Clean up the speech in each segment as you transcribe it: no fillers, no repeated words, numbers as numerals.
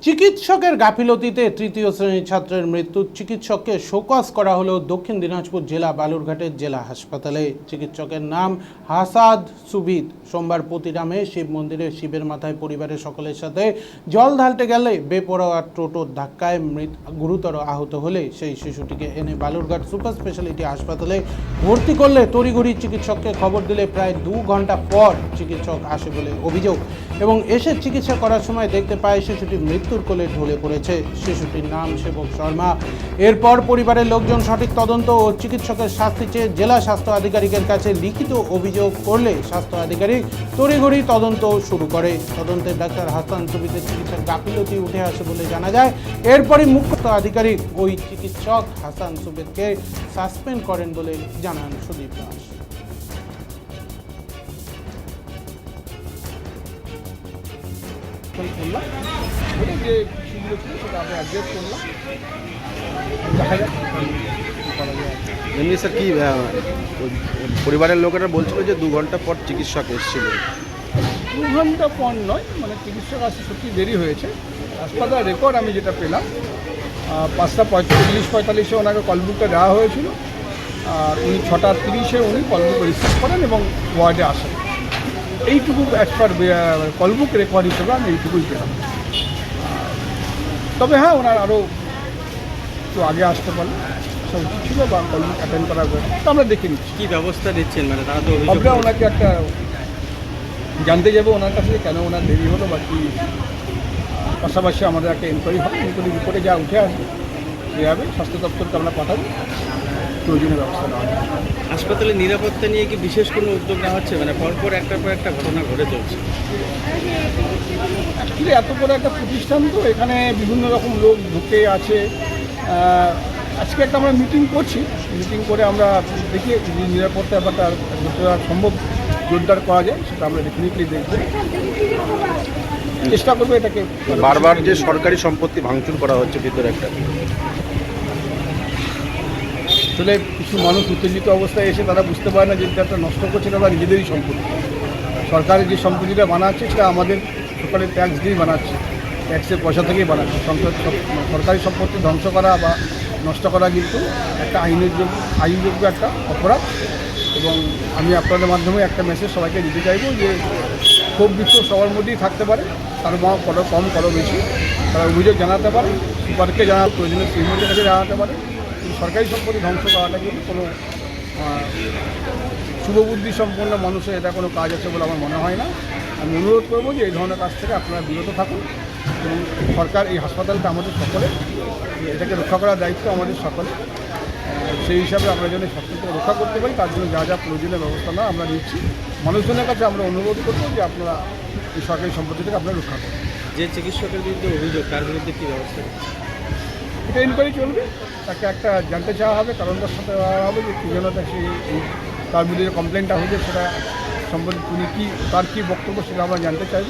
চিকিৎসকের গাফিলতিতে তৃতীয় শ্রেণীর ছাত্রের মৃত্যু। চিকিৎসককে শোকজ করা হলো দক্ষিণ দিনাজপুর জেলা বালুরঘাটের জেলা হাসপাতালে। চিকিৎসকের নাম হাসাদ সুবিদ। সোমবার পতিরামে শিব মন্দিরে শিবের মাথায় পরিবারের সকলের সাথে জল ঢালতে গেলে বেপরোয়া টোটোর ধাক্কায় গুরুতর আহত হলে সেই শিশুটিকে এনে বালুরঘাট সুপার স্পেশালিটি হাসপাতালে ভর্তি করলে তড়িঘড়ি চিকিৎসককে খবর দিলে প্রায় 2 ঘন্টা পর চিকিৎসক আসে বলে অভিযোগ এবং এসে চিকিৎসা করার সময় দেখতে পায় শিশুটি মৃত্যুর কোলে ঢলে পড়েছে। শিশুটির নাম সেবক শর্মা। এরপর পরিবারের লোকজন সঠিক তদন্ত ও চিকিৎসকের শাস্তি চেয়ে জেলা স্বাস্থ্য আধিকারিকের কাছে লিখিত অভিযোগ করলে স্বাস্থ্য আধিকারিক তড়িঘড়ি তদন্ত শুরু করে। তদন্তে ডাক্তার হাসান সুবিদের চিকিৎসার গাফিলতি উঠে আসে বলে জানা যায়। এরপরই মুখ্য আধিকারিক ওই চিকিৎসক হাসান সুবিদকে সাসপেন্ড করেন বলে জানান সুদীপ দাস। যে শিশুগুলো ছিল সেটা আমরা অ্যাড্রেস করলাম, দেখা যাক করা যায়। এমনি স্যার কি পরিবারের লোকেরা বলছিল যে 2 ঘন্টা পর চিকিৎসক এসেছিল? 2 ঘন্টা পর নয়, মানে চিকিৎসক আসতে সত্যি দেরি হয়েছে। হাসপাতাল রেকর্ড আমি যেটা পেলাম 5টা 45-45 ওনাকে কলবুকটা দেওয়া হয়েছিল, আর উনি 6টা 30 উনি কলবুক রিসিভ করেন এবং ওয়ার্ডে আসেন। এইটুকু অ্যাজ পার কলবুক রেকর্ড হিসেবে আমি এইটুকুই পেলাম। তবে হ্যাঁ, ওনার আরও একটু আগে আসতে পারলে সব উচিত ছিল বা কলবুক অ্যাটেন্ড করার পরে তো আমরা দেখে নিচ্ছি কী ব্যবস্থা নিচ্ছেন? মানে তারা তো আমরা ওনাকে একটা জানতে যাবো ওনার কাছে কেন ওনার দেরি হলো বা কী। পাশাপাশি আমাদের একটা এনকোয়ারি হবে, এনকোয়ারি রিপোর্টে যা উঠে আসবে সেভাবে স্বাস্থ্য দপ্তরকে আমরা পাঠাবো, প্রয়োজনীয় ব্যবস্থা নেওয়া হবে। হাসপাতালের নিরাপত্তা নিয়ে কি বিশেষ কোনো উদ্যোগ নেওয়া হচ্ছে? মানে পরপর একটার পর একটা ঘটনা ঘটে চলছে। অ্যাকচুয়ালি এত বড় একটা প্রতিষ্ঠান তো, এখানে বিভিন্ন রকম লোক ঢুকে আছে। আজকে একটা আমরা মিটিং করছি, মিটিং করে আমরা দেখি নিরাপত্তা ব্যাপারটা যতটা সম্ভব জোরদার করা যায় সেটা আমরা ডেফিনেটলি দেখব, চেষ্টা করবো এটাকে। বারবার যে সরকারি সম্পত্তি ভাঙচুর করা হচ্ছে ভিতরে একটা, আসলে কিছু মানুষ উত্তেজিত অবস্থায় এসে তারা বুঝতে পারে না যে এটা নষ্ট করছে, তারা নিজেদেরই সম্পত্তি। সরকারের যে সম্পত্তিটা বানাচ্ছে সেটা আমাদের সরকারের ট্যাক্স দিয়েই বানাচ্ছে, ট্যাক্সের পয়সা থেকেই বানাচ্ছে। সরকারি সম্পত্তি ধ্বংস করা বা নষ্ট করা কিন্তু একটা আইনযোগ্য একটা অপরাধ। এবং আমি আপনাদের মাধ্যমে একটা মেসেজ সবাইকে দিতে চাইবো যে ক্ষোভ বিক্ষোভ সবার মধ্যেই থাকতে পারে, তার কম করো বেশি তারা অভিযোগ জানাতে পারে, সুপারকে জানাতে প্রয়োজনীয় শ্রীমন্ত্রীর কাছে জানাতে পারে। সরকারি সম্পত্তি ধ্বংস করাটা কিন্তু কোনো শুভবুদ্ধি সম্পন্ন মানুষের এটা কোনো কাজ আছে বলে আমার মনে হয় না। আমি অনুরোধ করবো যে এই ধরনের কাজ থেকে আপনারা বিরত থাকুন এবং সরকার এই হাসপাতালটা আমাদের সকলে, এটাকে রক্ষা করার দায়িত্ব আমাদের সকলে। সেই হিসাবে আমরা যেন স্বাস্থ্যকে রক্ষা করতে পারি তার জন্য যা যা প্রয়োজনীয় ব্যবস্থা না আমরা নিচ্ছি। মানুষজনের কাছে আমরা অনুরোধ করবো যে আপনারা এই সরকারি সম্পত্তিটাকে আপনারা রক্ষা করুন। যে চিকিৎসকের বিরুদ্ধে অভিযোগ তার বিরুদ্ধে কী ব্যবস্থা? এটা ইনকোয়ারি চলবে, তাকে একটা জানতে চাওয়া হবে, কারণটার সাথে হবে যে কী জন্য তার বিরুদ্ধে যে কমপ্লেনটা হয়েছে সেটা সম্বন্ধে তিনি কী, তার কী বক্তব্য সেটা আমরা জানতে চাইব।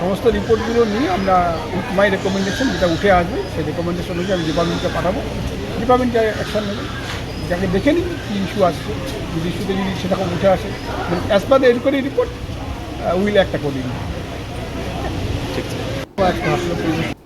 সমস্ত রিপোর্টগুলো নিয়ে আমরা উইথ মাই রেকমেন্ডেশন যেটা উঠে আসবে সেই রেকমেন্ডেশন অনুযায়ী আমি ডিপার্টমেন্টকে পাঠাবো, ডিপার্টমেন্ট যা অ্যাকশন নেবে। যাকে দেখে নিই কী ইস্যু আসছে, যদি ইস্যুতে যদি সেরকম উঠে আসে as per the enquiry report will একটা করে দিই। ঠিক আছে।